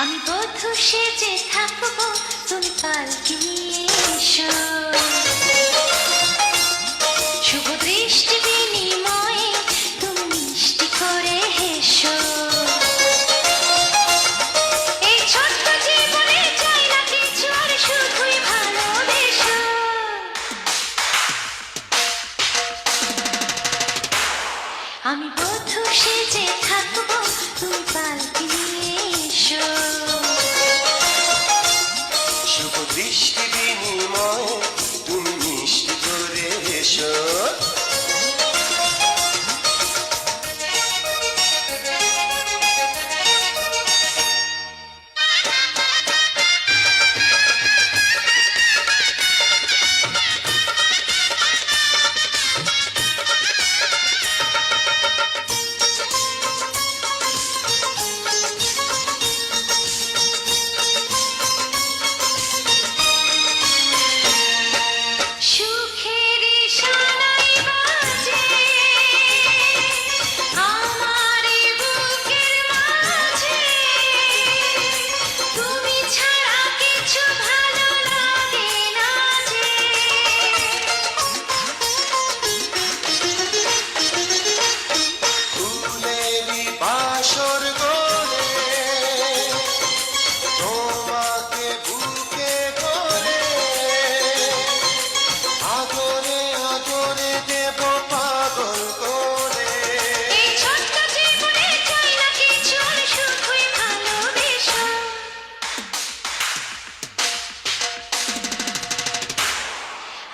আমি বধূ সেজে থাকবো, তুমি পালকি নিয়ে এসো। শুভ দৃষ্টি বিনিময়ে তুমি মিষ্টি করে হেসো। এই ছোট্ট জীবনে চাই না কিছু, আর শুধুই ভালোবেসো। আমি বধূ সেজে থাকবো, তুমি পালকি নিয়ে এসো। শুভ দৃষ্টি বিনিময় তুমি মিষ্টি করে এসো।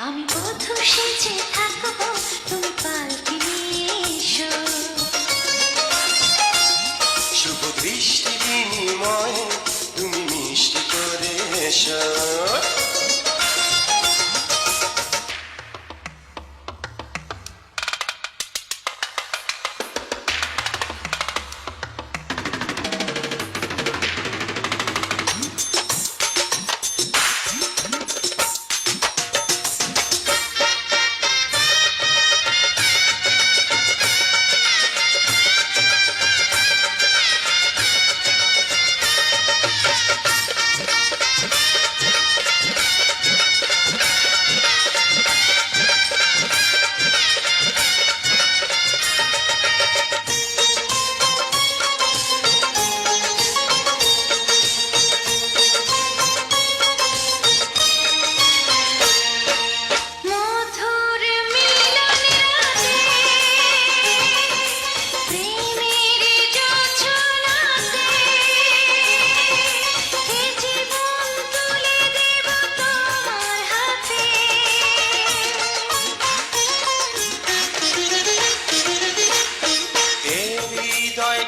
আমি বধূ সেজে থাকবো, তুমি পালকি নিয়ে এসো। শুভ দৃষ্টি বিনিময় তুমি মিষ্টি করে এসো।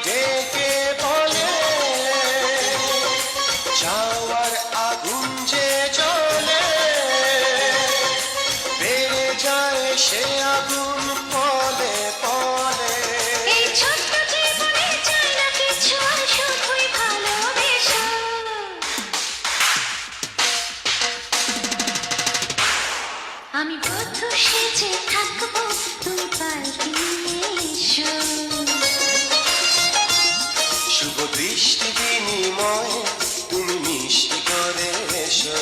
ডেকে বলে যাওয়ার আগুন যে জ্বলে, বেড়ে যায় সে আগুন পলে পলে। এই ছোট্ট জীবনে চাই না কিছু, আর শুধুই ভালোবেসো। আমি বধূ সেজে থাকবো, তুমি পালকি নিয়ে এসো। শুভ দৃষ্টি বিনিময় তুমি মিষ্টি করে এসো।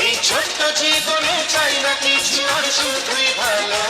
এই ছোট্ট জীবনে চাই না কিছু, আর শুধুই ভালো।